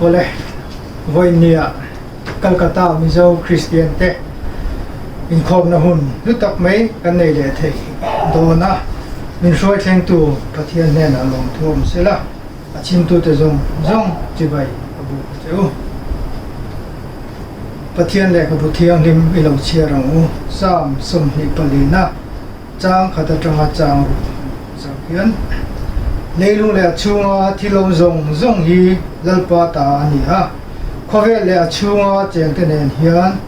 Oleh Voinia Calcutta Mizo Christian te Inkhawm na hun lutak mai kan nei le thei dona min Hruaitu PATHIAN nen along thum sela achin tu te zong chibai abu cheu PATHIAN le ka bu thiang lim ilo chia rang u sam som ni palina chang khata tanga chang zakian leilung le chunga thilo zong hi lalpa ta ani ha khove le chunga cheng te nen hian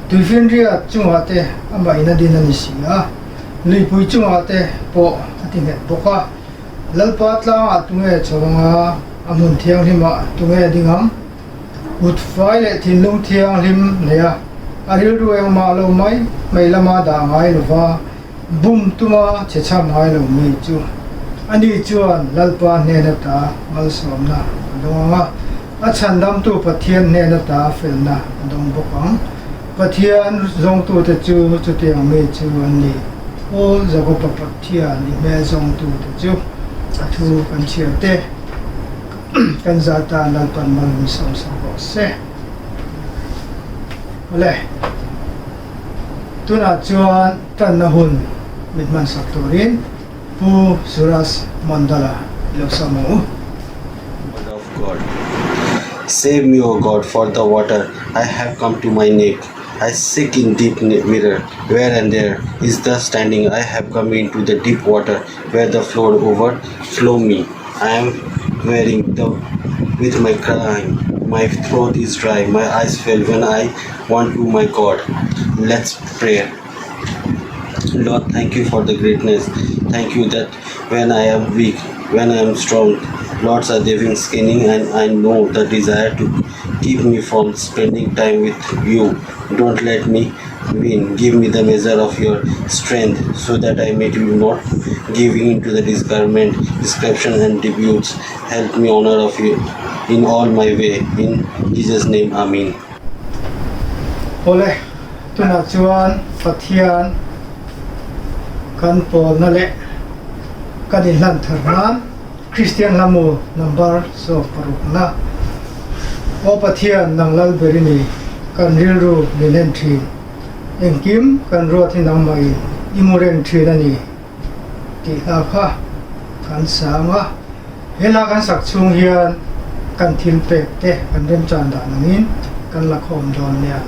tuifin ria chunga te amba ina din ani sia leipui chunga te po atinge boka lalpa tla atunge chonga amun thiang hima tunge dingam utfai le thinlung thiang lim leya aril rueng ma lo mai lama da ngai lova bum tuma checham hai lo mi chu ani chuan lalpa nena ta malsomna donga CHHANDAMTU PATHIAN nena ta felna dong bokang PATHIAN zong tu te chu tiang me chu ani o zago PATHIAN ni me zong tu te chu athu kan chiate kan zata lalpan mal som ko se ole tuna chuan tan na hun mitman saktorin pu Suraj Mandala Losamu. Word of God. Save me, O God, for the water I have come to my neck. I seek in deep mirror, where and there is the standing. I have come into the deep water, where the flood overflow me. I am wearing with my crying. My throat is dry, my eyes fail when I want to my God. Let's pray. Lord, thank you for the greatness. Thank you that when I am weak, when I am strong, Lord's are giving skinning, and I know the desire to keep me from spending time with you. Don't let me win. Give me the measure of your strength, so that I may not giving into the discouragement, description and debuts. Help me honor of you in all my way. In Jesus' name, Amen. Ole tuna chuan PATHIAN kan pol na le kan inlan tharnan Christian lamu number so parukna o PATHIAN nang lal berini kan rilru milen thi engkim kan ro thi nang mai imuren thi nani ti la kha kan sanga hela kan sak chung hian kan thil pek te kan rem chan da nangin kan la khom don nia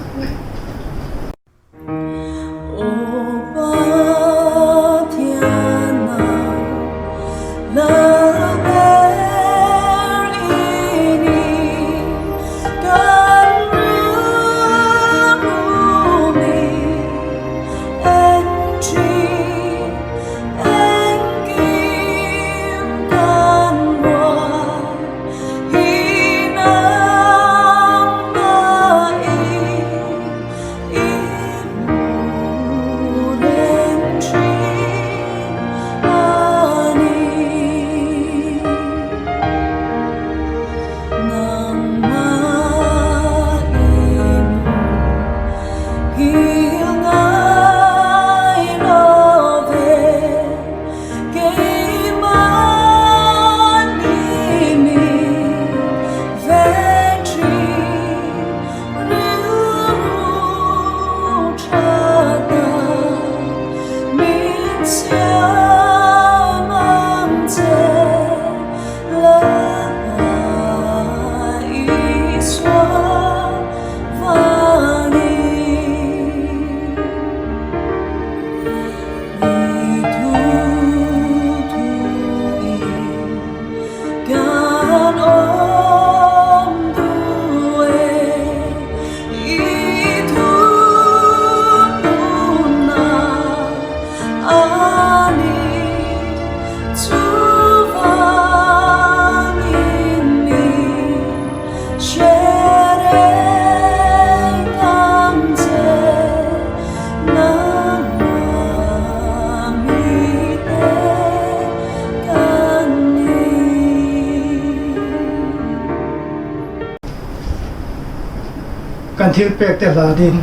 kan thil pek te la din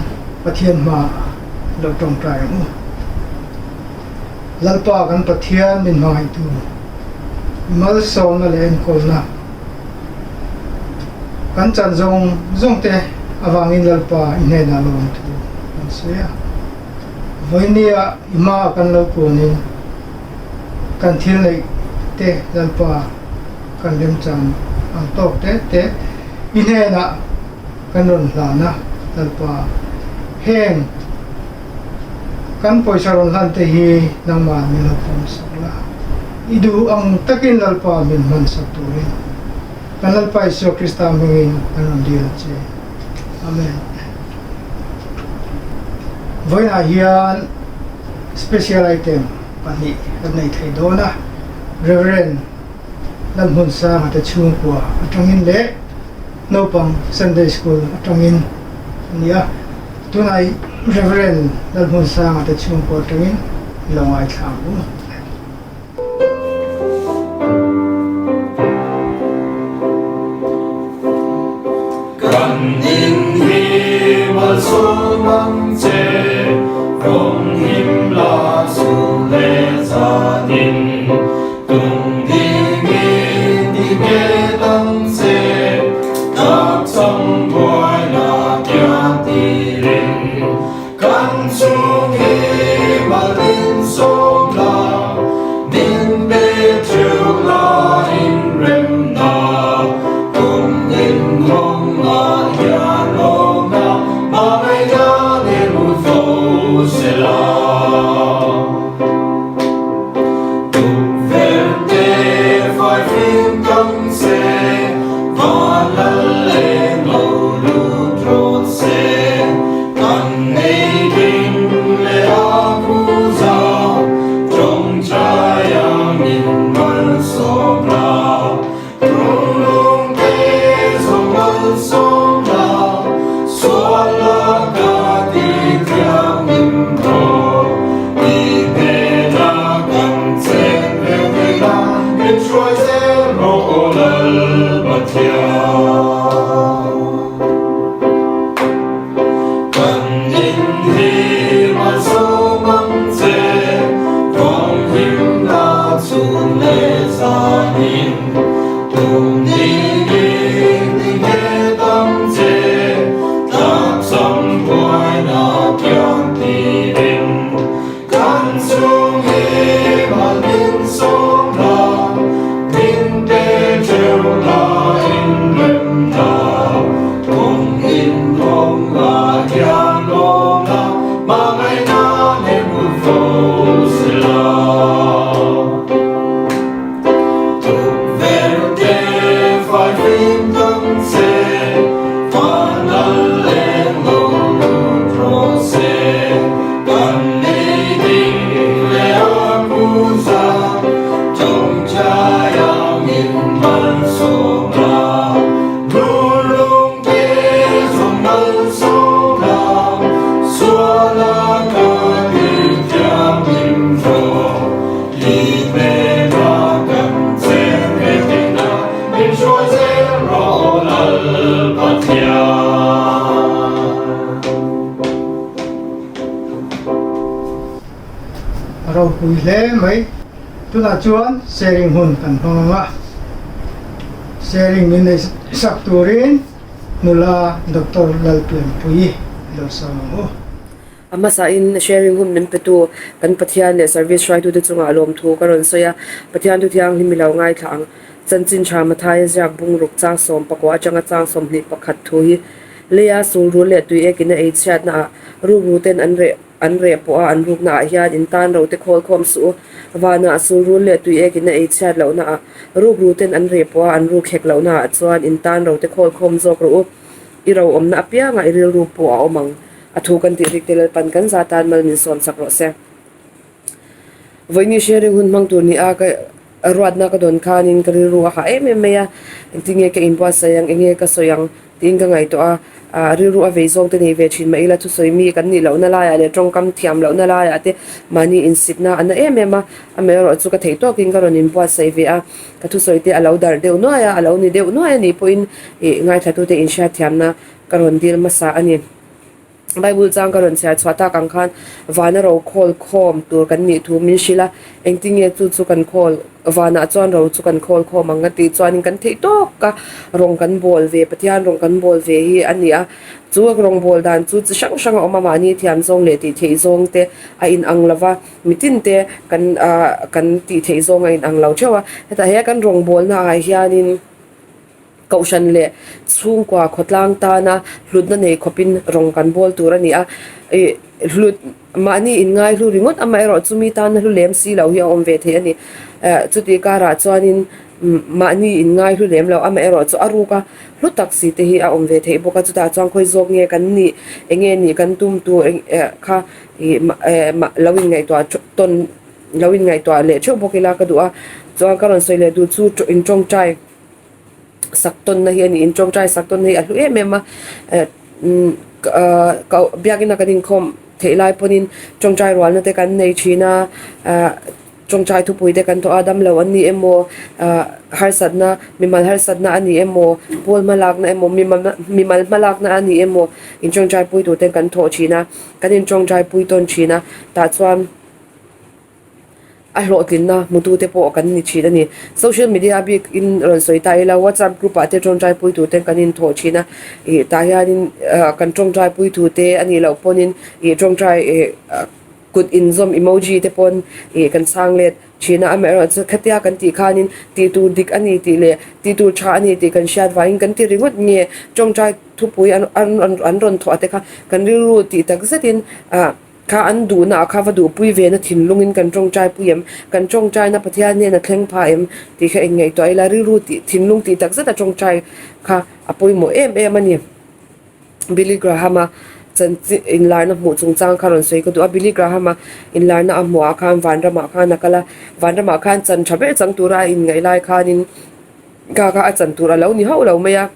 pathian ma lo tong trai mu lalpa kan pathian min mai tu mal so na len kol na kan chan zong te awangin lalpa ine na lom tu an sia voinia ima kan lo ko ni kan thil nei te lalpa kan lem chan ang tok te ine na kan ron la na lalpa heng kan poisa ron lan te hi nang ma mi lo pom sakla idu ang takin lalpa min man sa turin kan lalpa iso Krista mingin kan dia che amen voina hian special item pani kan nei thai do na reverend Lalmun sa ata chung kwa atangin le no pang Sunday school atangin nia tunai reverend Lalmun sa ata chung kwa atangin longai thamu kan in hi mal su mang che rong him la su le za din tung ding di ge dang se tak sam boy na kya ti rin kan su hi mal in so la din be chu la in rem na tung in hong la ya lo na ma mai ga ne mu fo se la rau pui le mai tuna chuan sharing hun kan hanga sharing min nei sak turin nula Dr. Lalpian pui lo samo ama sa in sharing hum nim petu kan pathian le service right to chunga alom thu karon soya pathian tu thiang himilau ngai thang chanchin tha mathai jak bung ruk chang som pakwa changa chang som ni pakhat thui leya suru le tu ekina ei chat na ru ten anre po an ruk na hian in tan ro te khol khom su wana suru le tu ekina ei chat lo na ru ten anre po an ru khek lo na chuan in tan ro te khol khom jok ro i ro om na pia nga iril ru po a omang athu kan ti rik tel pan kan za tan mal min son sakro se voini sharing hun mang tu ni a ka ruat na ka don khanin kari ru ha em me ya tinge ka inwa sayang enge ka soyang ting ka ngai to a riru a veizong te nei ve thin mai la chu soimi kan ni lo na la ya le tong kam thiam lo na la ya te mani in sitna an em em a me ro chu ka thei to king ka ron in bua sai ve a ka thu soite alo dar deu no ya alo ni deu no ya ni point e ngai thatu te in sha thiam na karon dil masa ani Bible chang karon sia chwata kang khan wana ro khol khom tur kan ni thu min shila engting ye chu kan khol wana chuan ro chu kan khol khom anga ti chuan kan thei to ka rong kan bol ve pathian rong kan bol ve hi ania chu rong bol dan chu sang sang oma mani thiam zong le ti thei zong te a in ang lava mitin te kan ti thei zong a in ang lo chewa heta he kan rong bol na a hianin kaushan le chung kwa khotlang ta na hlut na nei khopin rong kan bol turani a hlut mani in ngai hlu ringot ama ero chumi ta na hlu lem si lo hi om ve the ani chuti kara chuanin mani in ngai hlu lem lo ama ero chu aru ka hlu taksi te hi a om ve the boka chuta chang khoi zok nge kan ni enge ni kan tum tu kha lawin ngai to ton lawin ngai to le chu bokila ka du a chuan karon soile du chu in chong chai sakton na hian in chong trai sakton hi alu mema ka biagina kan inkhawm theilai ponin chong trai rwal na te kan nei china chong trai thu pui te kan to adam lo ani emo har sadna mimal har sadna ani emo pol malak na emo mimal malak na ani emo in chong trai pui tu te kan tho china kan in chong trai pui ton china ta chuan a hlotin na mutu te po kan ni china ni social media big in ron soi tai la WhatsApp group ate chong trai pui tu te kan in tho china ta hianin kan chong trai pui tu te ani lo ponin chong trai good in zom emoji te pon kan sang let china amero khatia kan ti khanin ti tu dik ani ti le ti tu cha ani ti kan shat wain kan ti ringot nge chong trai thu pui an ron tho ate kha kan ru ti tak zetin kha an du na kha va du pui ve na thin lungin kan chong trai puem kan chong trai na pathian ne na thleng pha em ti kha engei to ila ri ru ti thin lung ti tak zeta chong trai kha apoi mo em ani Billy Graham chan in line of mu chung chang kharon soi ko du a Billy Graham in line a mu khan vanrama khan nakala vanrama khan chan thabe chang tura in ngai lai khanin ga a chan tura lo ni ho lo meya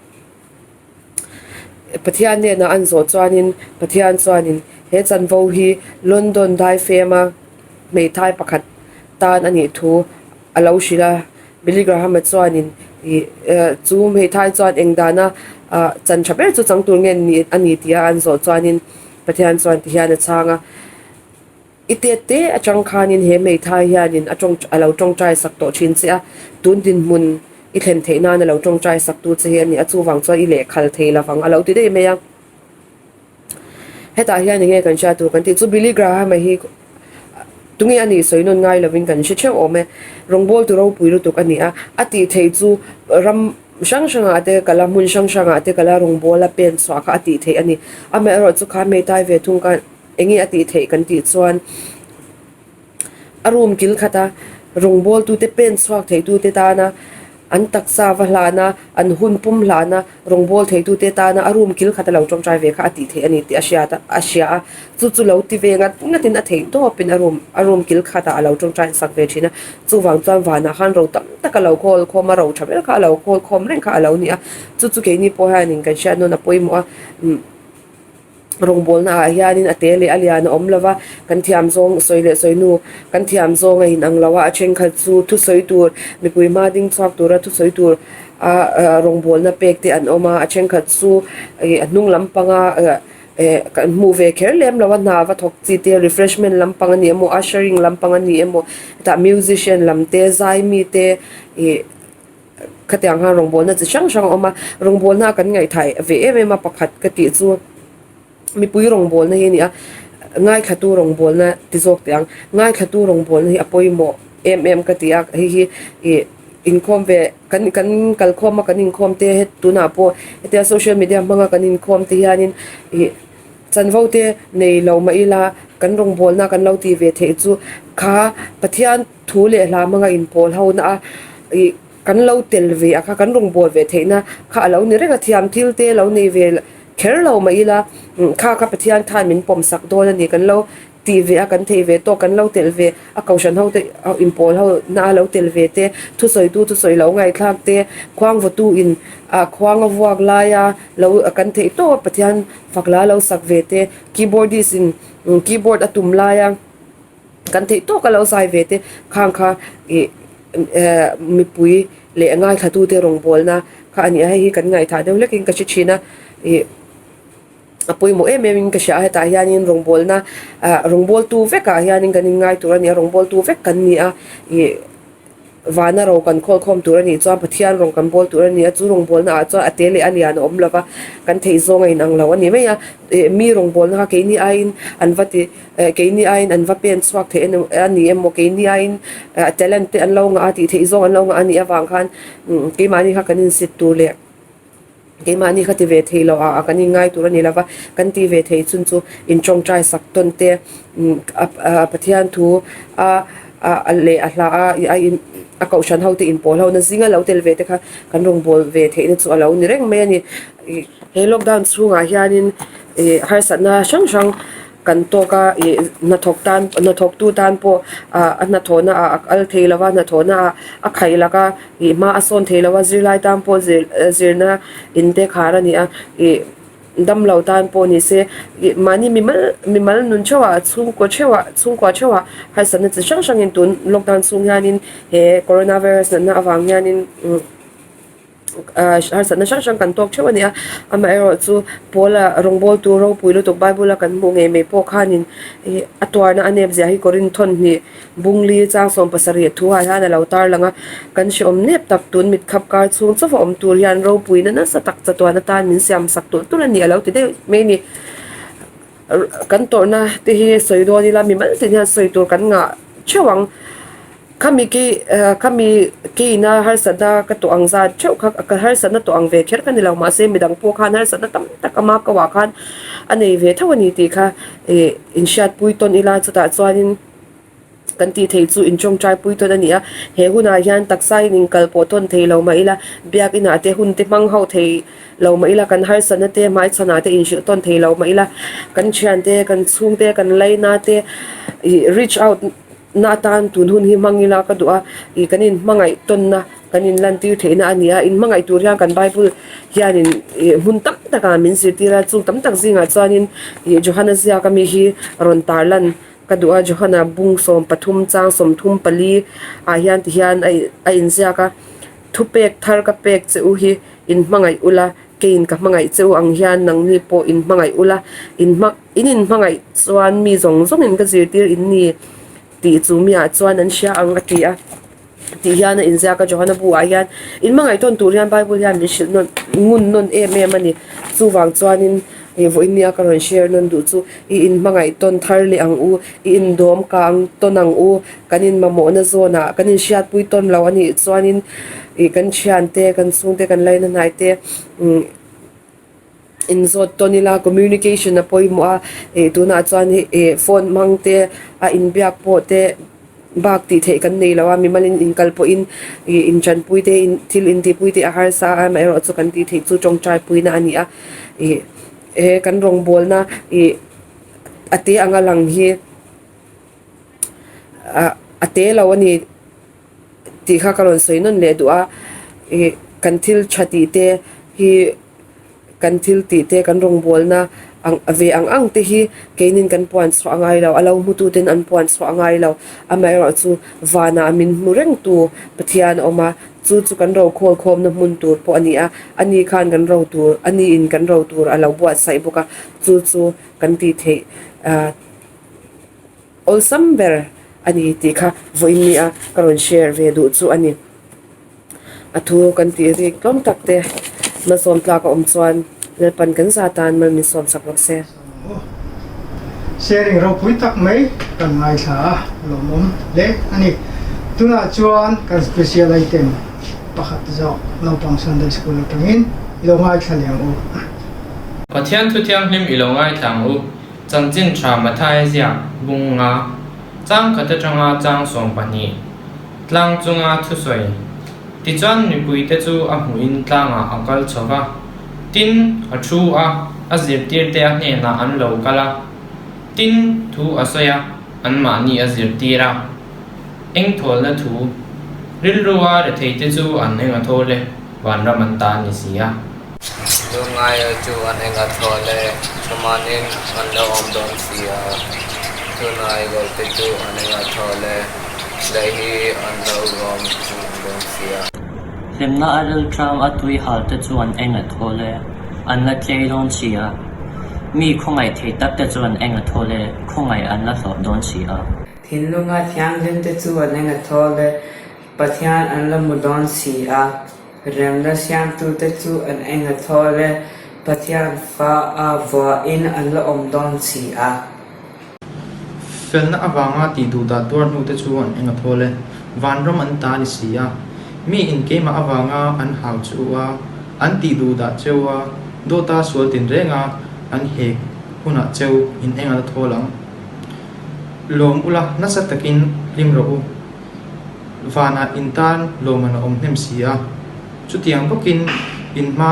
pathian ne na an zo chuanin pathian chuanin he chan vo hi London dai fema mei thai pakhat tan ani thu alo shila Billy Graham chuanin chu mei thai chuan engdana chan thaber chu chang tur ngen ni ani tia an zo chuanin pathian chuan ti hian a changa itete a chang khanin he mei thai hianin a chong alo chong trai sak to chin che a tun din mun I thlen theina na lo chong trai sak tu che hian ni a chu wang chu I le khal theila wang alo ti dei me ya heta hian nge kan sha tu kan ti chu Billy Graham hi tungi ani soinon ngai loving kan she che ome rongbol tu ro puiru tu kan ni a ati thei chu ram sang sang ate kala mun sang sang ate kala rongbol a pen swa kha ati thei ani ame ro chu kha me tai ve thung kan engi ati thei kan ti chuan arum kil khata rongbol tu te pen swak thei tu te ta na an taksa wahlana an hun pum hlana rongbol thei tu te ta na arum kil khata lo chong trai ve kha ati thei ani ti asia chu lo ti ve ngatin a thei to pin arum kil khata alo chong trai sak ve thina chu wang chuan wana han ro tam takalo khol khoma ro thaber kha alo khol khom ren kha alo ni a chu ke ni po hanin kan sha no na poimo a rongbol na hianin atele aliana omlova kan thiam zong soile soinu kan thiam zong a in anglawa a chen khat chu thu soi tur mipui ma ding chak tura thu soi tur a rongbol na pek te an oma a chen khat chu anung lampanga kan move ker lem lawa na wa thok chi te refreshment lampanga ni emo ushering lampanga ni emo ta musician lamte zai mi te khatyang ha rongbol na chi sang sang oma rongbol na kan ngai thai ve em ma pakhat ka ti chu mi pui rongbol na hi ni a ngai khatu rongbol na tizok tiang ngai khatu rongbol hi apoi mo ka tia hi inkhawm ve kan kalkhawm ma kan inkhawm te het tuna po ete social media manga kan inkhawm te hianin chanvo te nei lo ma ila kan rongbol na kan lo ti ve the chu kha pathian thu le hla manga in pol ho na kan lo tel ve a kha kan rongbol ve theina kha lo ni re ka thiam thil te lo nei ve kher lo ma ila kha pathian than min pom sak do na ni kan lo TV a kan thei ve to kan lo tel ve a kaushan ho te impol ho na lo tel ve te thu soi lo ngai thak te khwang votu in a khwang awak la ya lo kan thei to pathian fakla lo sak ve te keyboardist in keyboard atum la ya kan thei to ka lo sai ve te khang kha mi pui le ngai thatu te rongbol na kha ani hi kan ngai tha de lekin ka chi china apoi mo min ka sha heta hianin rongbol na rongbol tu veka hianin kan ngai tur ani rongbol tu vek kan ni a i vana ro kan khol khom tur ani chuan pathian rong kan bol tur ani chu rongbol na chu atele ani an om lova kan thei zonga in ang lo ani me ya mi rongbol na ke ni ain an vati ke ni ain an va pen swak the ani em mo ke ni ain talent an lo nga ati thei zong an lo nga ani awang khan ke mani kha kanin sit tu le ke mani khati ve thei lo a kan ngai tur ani lova kan ti ve thei chun chu in chong trai sak ton te pathian thu a le a hla a in a kau shan ho te in pol ho na zinga lo tel ve te kha kan rong bol ve the ni chu alo ni reng me ni he lockdown chunga hianin har sa na shang shang kan to ka na thok tu tan po a na thona a al theilawa na thona a khaila ka ma ason theilawa zirlai tam po zirna inte khara ni a dam lo tan po ni se mani mimal nun chawa chung kwa chawa har san na chang shang in tun lockdown chung hianin he coronavirus na awang hianin har san na shang shang kan tok chawa ni a ama ero chu pola rongbol tu ro puilu tok bible kan mu nge me po khanin atwar na anep zia hi korin thon ni bungli chang som pasari thu ha na lo tar langa kan shom nep tak tun mit khap kar chung chaw om tur yan ro puina na satak chatwa na tan min siam sak tu la ni alo ti de me ni kan tor na te hi soido ni la mi mal te nya soitur kan nga chawang kami ki na har sada ka to ang za cheu ka har sana to ang ve kher kan nilaw ma se midang po khan har sana tam takama ka wa khan anei ve thawani ti kha in shat pui ton ila chuta chuanin kan ti thei chu in chong trai pui ton ania he huna hian taksai ning kal po ton thei lo ma ila biak ina te hun te mang ho thei lo ma ila kan har sana te mai chana te in shu ton thei lo ma ila kan chian te kan chung te kan lai na te reach out na tan tun hun hi mangila ka du'a I kanin mangai ton na kanin lan tir theina ania in mangai tur hian kan bible hianin hun tam taka min sir tira chung tam tak zinga chuanin Johanna zia ka mi hi ron tarlan ka du'a Johanna bung som pathum chang som thum pali a hian ti hian ai in zia ka thupek thar ka pek cheu hi in mangai ula kein ka mangai cheu ang hian nang ni po in mangai ula in mangai chuan mi zong in ka zir tir in ni ti chu mi a chuan an sha ang ati a ti hian in zia ka Johanna bu a hian in mangai ton tur hian bible hian mi shil non ngun non mani chu wang chuanin voin nia ka ron share non du chu in mangai ton thar li ang u in dom ka ang ton ang u kanin mamo na zona kanin shiat pui ton lo ani chuanin kan chian te kan sung te kan lai na nai te in zot tonila communication na poi mo a tuna chuan phone mangte a in biak po te bak ti the kan nei lawa mi malin in kalpo in chan pui te in thil in ti pui te a har sa a mai ro chu kan ti the chu chong trai pui na ani a kan rong bol na ate anga lang hi ate lawani ti kha karon soinon le du'a kan thil chati te hi kan thil ti te kan rong bol na ang ave ang te hi keinin kan puan so angai lo alo mutu ten an puan so angai lo amai ro chu wana min mureng tu pathian oma chu kan ro khol khom na mun tur po ani a ani khan kan ro tur ani in kan ro tur alo buat sai boka chu kan ti the all samber ani ti kha voini a karon share ve du chu ani athu kan ti ri klom takte na som tla ka chuan le pan kan sa tan man mi som sak se sharing ro pui tak mai kan ngai sa lomom le ani tuna chuan kan special item pakhat zo no pang Sunday school tangin ilongai thaliang u Pathian thu thiang hlim ilongai thang u changchin tha mathai zia bunga chang khata changa chang som pani tlang chunga thu soi ti chuan ni pui te chu a hmuin tlanga akal chowa tin a thu a zir tir te a hne na an lo kala tin thu asoya an ma ni a zir tira eng thol na thu ril ruwa re thei te chu an enga thole wan raman ta ni sia lungai chu an enga thole samanin an lo om don sia tunai gol te chu an enga thole lehi an lo om don sia lemna adal tram atui halte chu an enga thole an la tleilon sia มีคงไงเทตับแต่จวนเองโทเลคงไงอันละสอบโดนสีทินลุงอาทิยงเล่นแต่จวนเองทอเลปัทยานอันละมุดอนสีเริ่มละเสียงตูแต่จวนเองทอเลปัทยานฟ้าวาอินอันละอมดอนสีเฟลน่าบางอาตีดูดาตัวนู้แต่จวนเองทอเลวันรมันตาลิสีมีอินเกมาบางอาอันหาวจัวอันตีดูดาเจ้าโดตาสวดตินเรงอันเฮกหุนัเจ้าอินเองทอลังลมอุลานัสตะกินริมโรวานาอินตันลมมันอมเนมเสียจุดยังก็กินอินมา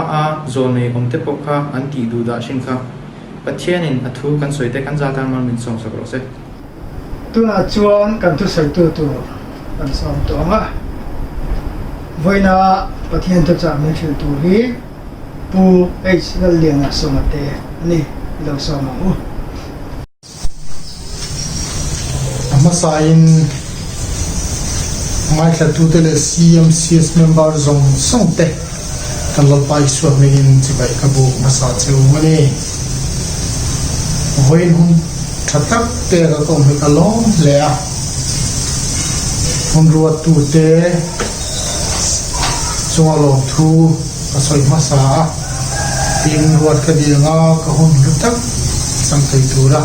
โซนในอมเตปกะอันตีดูดาชินค่ะปัจเจียนินอัฐุกันสวยแต่กันจาตานมันมินส่งสักรอบเสตัวน่ะชวนกันทุสัยตัวกันสอนตัวมาวันน่ะปฏิญาณตัวจะไม่เชื่อตัวนี้ปูเอชนั่นเลี้ยงสมัตินี่เราสอนมามาสายไม่แค่ตัวเตล CMCs member ส่งเตะกันลไปส่วนนี้จะไปกระบุกมาสาเจ้าวันนี้วันหุ่นทัดทักเตะก็ต้องมีกระล้มเลยหุ่นรัวตัวเตะจงอารมณ์ทูก็สวยมาสาทีมรัวกระเดียงก็หุ่นรุตักสังเกตตัวละ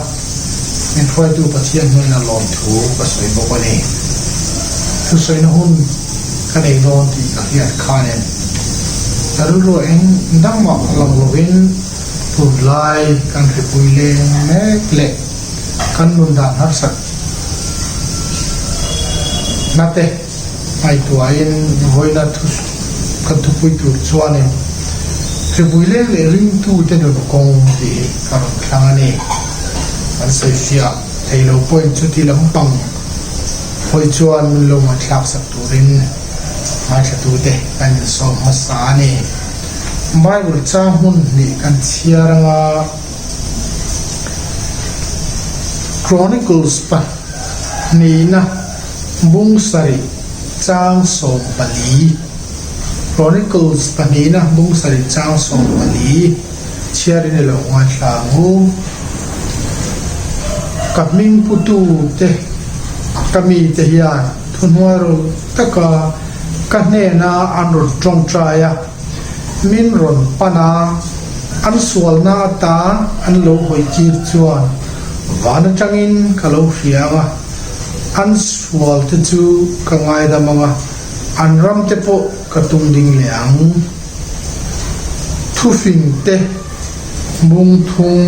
เห็นไฟตัวปะเทียนเงินอารมณ์ทูก็สวยบอกว่านี่คือสวยนะหุ่นกันเองโดนที่กับที่อัดคาเนี่ยแต่รู้เองดังหมอกลำวินปุ่นลายกันถือปุยเลงแม่เล็กกันนุนดานฮัสักนัดเตะไอตัวเองหอยนัดทุกันทุปุยตัวชวนเนี่ยถือปุยเลงเลยริมตู้เต็นโดนกงดีการครั้งนี้มันเสียไทยเราป่วยชุดที่ลำปังหอยชวนมันลงมาทับสักตัวริมมาสักตัวเตะกันสองภาษาเนี่ยไม่รู้จ้าหุ่นนี่กันเชียร์งา Chronicles ปะนี่นะบุ้งสริจ้างสมปลี Chronicles ปะนี่นะบุ้งสริจ้างสมปลีเชียร์ในหลวงวันลางูกับมิงพุตูเตกมีเทียนทุนวารุตะกากันเนนาอันรุจงใจมินรอนปนาอันสวลนาตาอันโลหอยจีรจวนวานจังอินกะโลเฟียงอันสวลตจูกังไงดามังอันรำเตโปกระตุงดิ่งเหลียงทุฟิงเตบุงทุง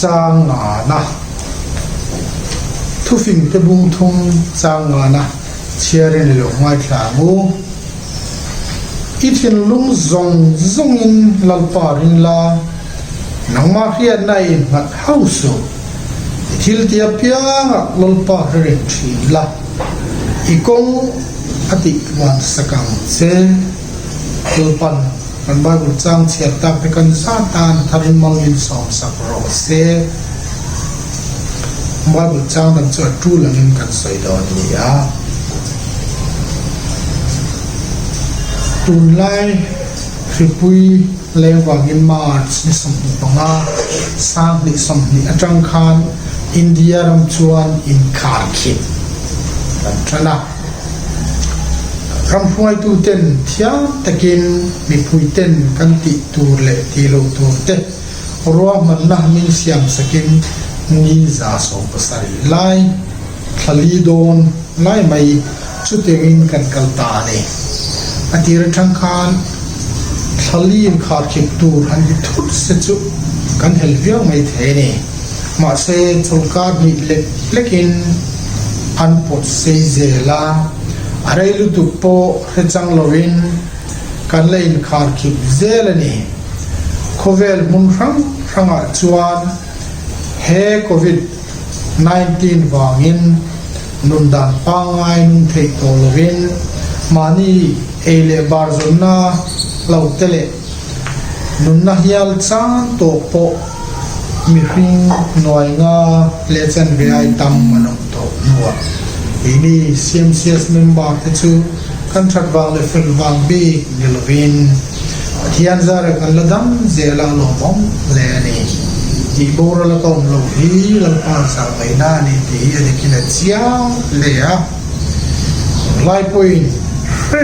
จางานะทุฟิงเตบุงทุงจางานะเชียร์ในหลวงไอ้ขลางูอีทินลุงซงอินลัลปารินลานังมาเรียนในหัดเฮาสุทิลเตียเปียงลัลปารินทีลาอีกงอติวันสกังเซลัลปันกันบาบุจังเชียตักไปกันซาตานทารินมังอินสองสักโรเซบาบุจังกันจะจูลังอินกันสวยดอนนี้ตุนไล่ฟิปุยเลวากินมาร์ชนิสมปงาสร้างนิสมนิจังคานอินเดียรำชวนอินคาร์คิดกันชนะรำห้วยตูเต็นเทียตะกินมีปุยเต็นกันติตูเลตีโลตูเตรัวมันนะมินเสียมสกินนีซาสองภาษาไล่ทะลีโดนไล่ไม่ชุดเองกันกัลตาเนอดีตทางการทะลีนขาดเก็บตูรันที่ทุกสิ่งกันเฮลเวียงไม่เท่เนี่ยมาเซทุกการมีเล็กินอันปดเซเซลาอะไรลุตุโปเฮจังโลวินกันเล่นขาดเก็บเซลนี่โควิดมุนรังอาจวนเฮโควิด19วางินนุนดานปังไงนุนเทคโตโลวินมานี่เอเลบาร์ซอนนาเหล่าเตเลนุนนาฮิอัลซังโตโปมีฟิงหน่วยงาเลเซนเวียตัมมันงโตนัวอีนี่ CMCs เมมเบอร์ที่ชูกันทรัดวางเลฟิลวางบีเดลวิน pathian zara kan ladam zela lo bom le ni ti bora la tom lo hi la pa sa mai na ni ti ani kina chiang le a lai point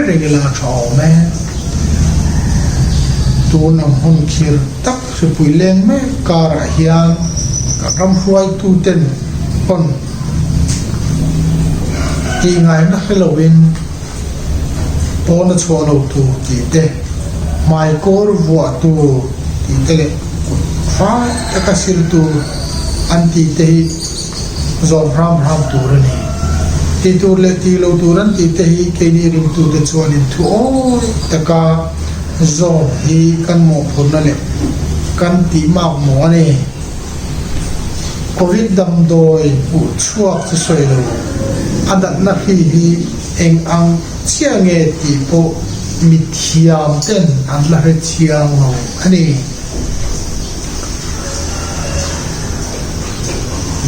regular chao me tu nam hon khir tak se pui leng me kara hian ka ram Hruaitu ten hon ti ngai na Halloween pon chwa lo tu ti te mai kor vua tu ti te fa ta ka sir tu anti te zom ram tu ni ti tur le ti lo tu ran ti te hi ke ni ring tu te chuan in thu o ta ka zo hi kan mo phun na le kan ti ma mo ne covid dam doi u chuak se soi lo adat na hi eng ang chiange ti po mi thiam ten an la re chiang lo ani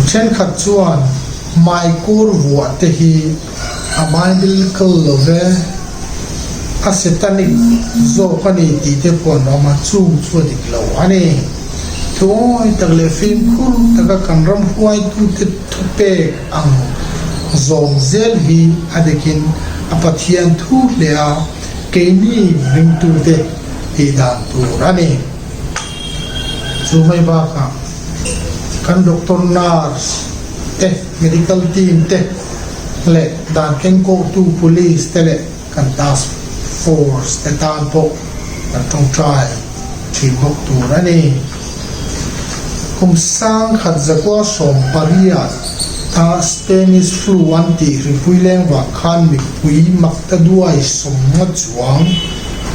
chen khat chuan mai kur vua te hi a bible kal lo ve a satanic zo pani ti te pon ma chu dik lo ani thoi tak le film khur taka kan ram Hruaitu te thupe ang zom zel hi adekin apathian thu le a keini ring tu te hi dan tu rani chu mai ba ka kan doctor nurse te medical team te le dan ken ko tu police te le kan task force te tan po kan tong try thin bok tu rani kum sang khat zakwa som paria ta Spanish flu anti ripui leng wa khan mi pui mak ta duai som nga chuang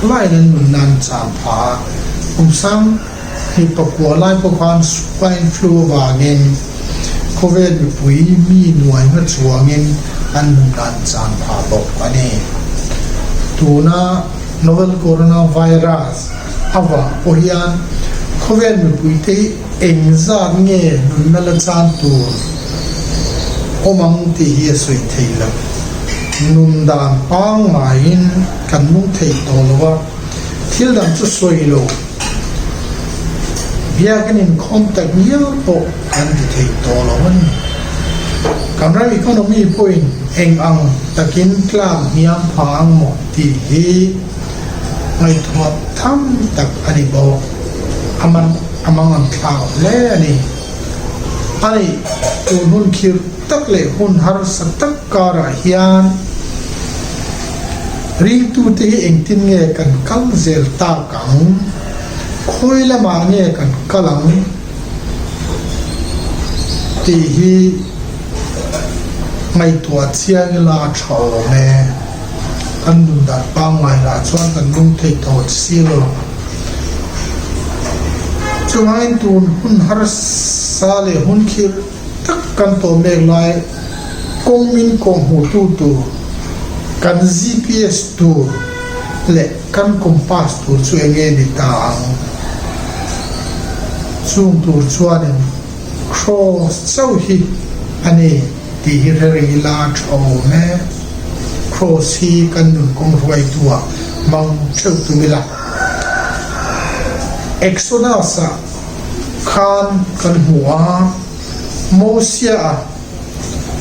lai nan chan pha kum sang hi pakwa lai po khan swine flu wa gen covid mi pui mi nuai nga chuangin an nan chan pha bok ani tuna novel coronavirus awa ohian covid mi pui te engzat nge nun na la chan tu omang ti hi soi theila nun dan pang main kan mung thei to lowa thil dam chu soi lo bia kan in contact nia po kan ti thei to lowan kamra economy point eng ang takin klam niam phang mo ti hi ngai thot tham tak ani bo amang ang thao le ani tu nun khir tak le hun har sa tak kara hian ring tu te eng tin nge kan kal zel ta kang khoi la ma nge kan kalang ti hi ngai tua chiang la chao me kan dun da pa ngai la chuan kan lung thei thot silo chungain tun hun har sa le hun khir tak kan to mek lai kong min kong hu tu kan GPS tu le kan compass tu chu enge ni ta chung tu chuan cross chau hi ani ti hi re la tho me cross hi kan nun kong Hruaitu a mang cheu tu mila Exodus khan kan huwa Mosia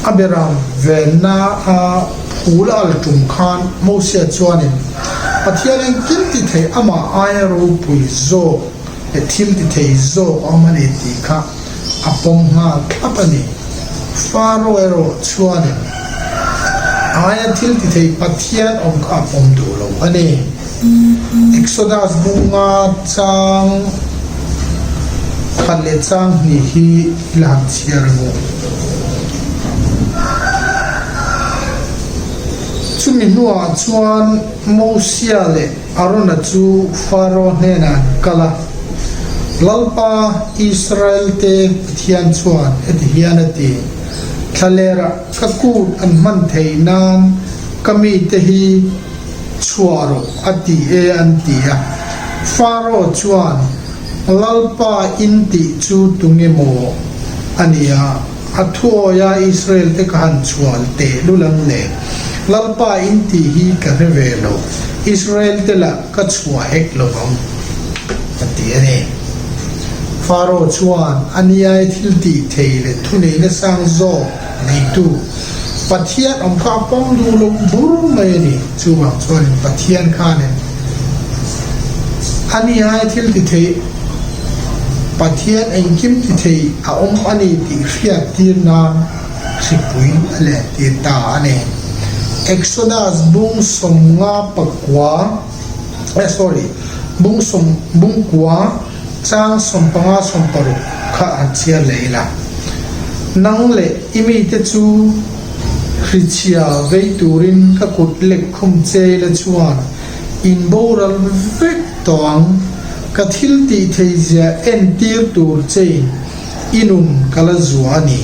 Abiram Vena a Pula al Tum Khan Mosia Chuanin Pathian kin ti thei ama ayaro pui zo e thil ti thei zo amani ti kha apom nga khapani faro ero Chuanin aya thil ti thei Pathian om kha pom du lo ani Exodus bunga chang khalle chang ni hi lam chiar mo chumi nuwa chuan Mosia le arona chu faro hena kala lalpa Israel te Pathian chuan ethianati thalera kakut an man theinan kami te hi chuaro ati e antia faro chuan lalpa inti chu tungemo ania athuoya Israel te kan chual te lulang le lalpa inti hi ka revelo Israel te la ka chua hek lo bang ati ane Faro chuan aniai thil ti theile thunei na sang zo nei tu pathian om kha pom du lo bur mai ni chuwang chuan pathian kha ne aniai thil ti thei pathian engkim ti thei a ani ti riat tir na sipui ale ti ta ane Exodus bung som nga pakwa bung kwa chang som panga som paru kha achia leila nang le imi te chu khrichia vei turin ka kut lek khum che le chuan in boral vek tong ka thil ti theizia en tir tur che inun kala zuani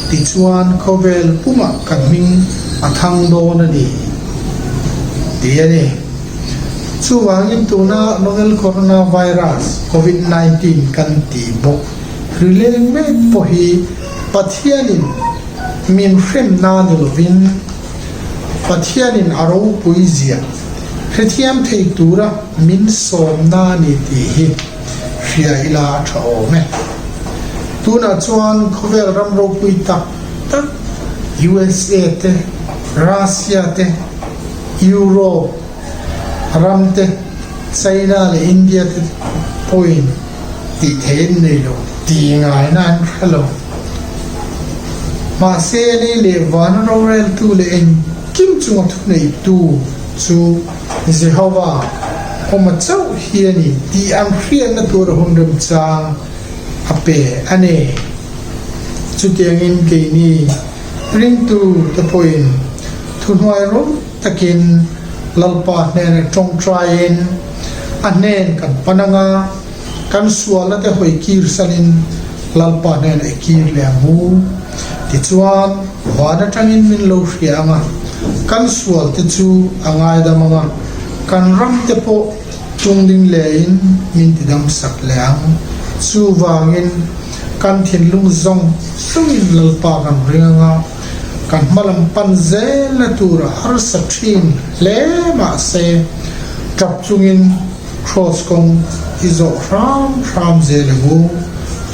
ti chuan khovel puma kaming athang don ani ti ani chuwangin tuna novel coronavirus COVID-19 kan ti bok rileng me pohi pathianin min frem na nilovin pathianin aro puizia khethiam thei tura min som na ni ti hi fia ila thao me tuna chuan khovel ram ro pui tak tak USA te Russia te Europe ramte China le India te point ti then nei lo ti ngai nan hello ma se nei le van rel tu le en kim chu thu nei tu chu Jehovah oma chau hiani ti am khian na tur hundum cha ape ane chu tiangin ke ni ring tu the point thunwai ro takin lalpa ne trong train anen kan pananga kan suala te hoi kir salin lalpa ne kir le mu ti chuan wana tangin min lo hriama kan sual te chu angai da mama kan ram te po tungding lein min ti dam sak leang chu wangin kan thin lung zong sungin lalpa kan ringa kan malam pan zel tura har satrin le ma se trap chungin cross kong izo ram zelegu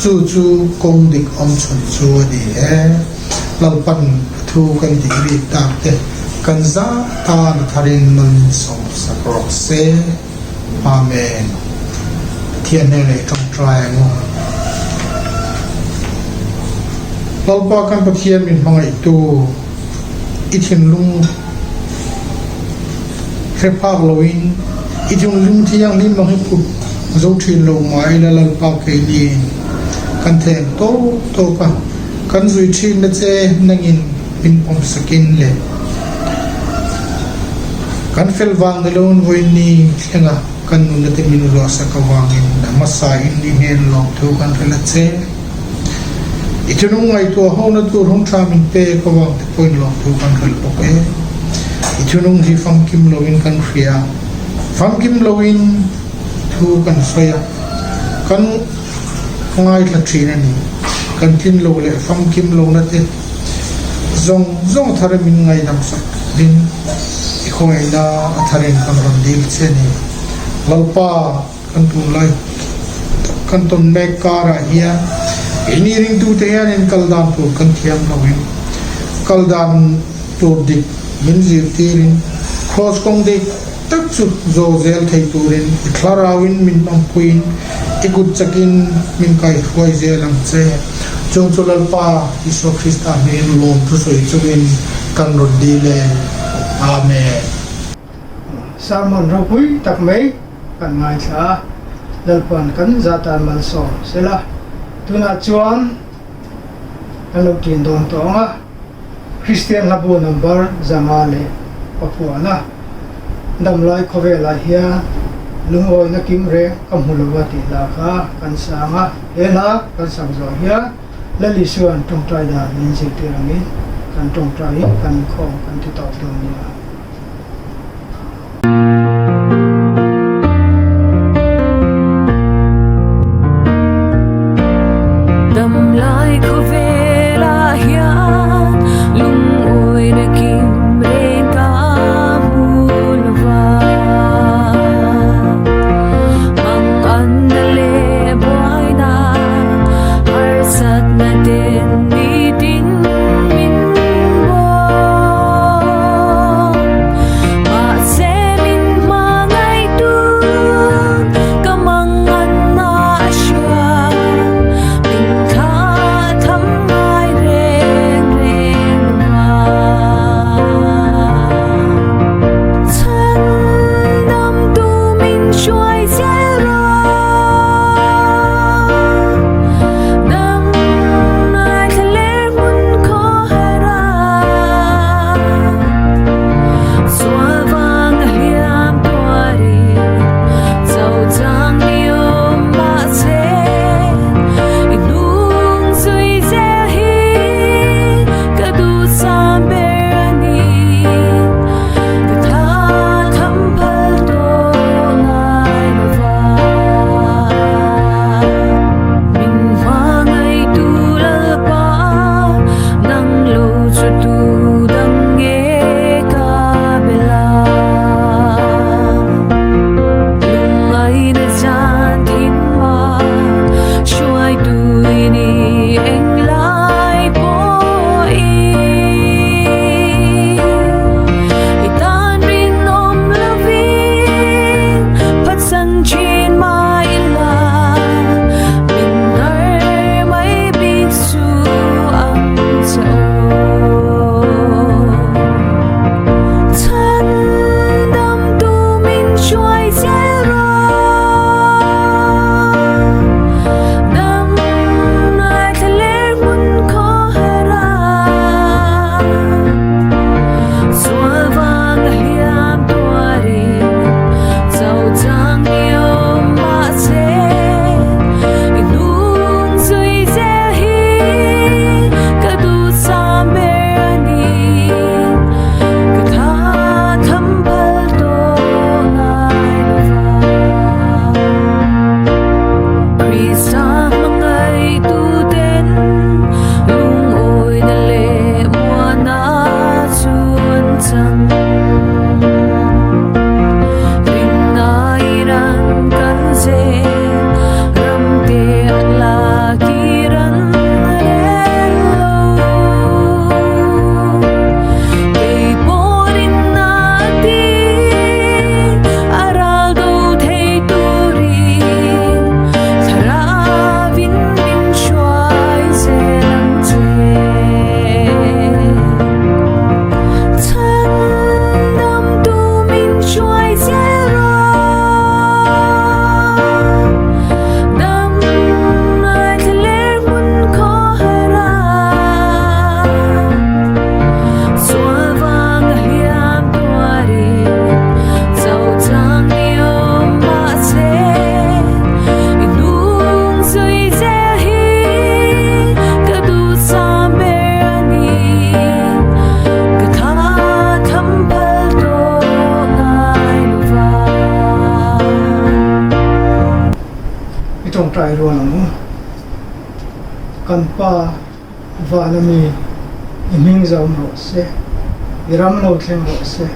chu kong dik om chun chu di e lalpan thu kan ti ri ta te kan za ta na tharin man som sakrok se amen thian ne le trong trai ngo lalpa kan pathian min mangai tu ithin lung repak loin ithin lung thiang lim mang put zo thin lo mai la lalpa ke ni kan theng to ka kan zui thin na che nangin pin pom sakin le kan fel wang de lon voin ni thenga kan nun na te min ro sa ka wangin na masai ni hen long thu kan fel che itunung ngai tu ho na tu hong tra min pe ko wang te point long tu kan khal pok e itunung hi fam kim loin kan khria fam kim loin thu kan soya kan ngai la thina ni kan tin lo le fam kim lo na te zong thare min ngai dam sak din i khoi na atharin kan ram dil che ni lalpa kan tu lai kan ton me kara hiya ini ring tu te yan in kaldan tu kan thiam lawin kaldan tu dik min zir tirin cross kong dik tak chu zo zel thei turin thlarawin min am queen ikut chakin min kai khoi zelam che chung chulal pa iso krista min lom tu soi chungin kan ro dile amen Salmon rapui tak mai kan ngai sa lalpan kan zatan mal so sela tuna chuan alo tin don to nga Christian labu number zamale papuana damlai khovela hia lungoi na kimre kamhulawati la kha kan sanga ela kan samzo hia lali suan tong trai da min ji tirani kan tong trai kan khom kan ti taw dong ni Lung oi na kim re ka mulwa itong try ro lang kan pa va na mi iming zam ro se iram no thleng ro se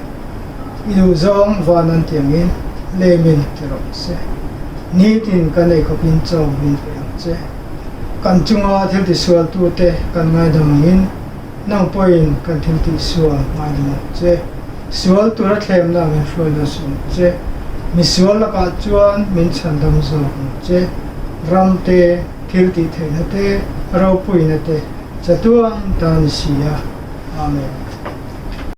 idu zong va nan tiangin lemin ro se ni tin kan ei ko pin chaw min che kan chunga thil ti sual tu te kan ngai damangin nang poin kan thil ti sual ngai dam che sual tu ra thlem na me hroi na sum che mi sual la ka chuan min chandam zo che ram te thil ti theina te ro pui na te chatuang tan sia amen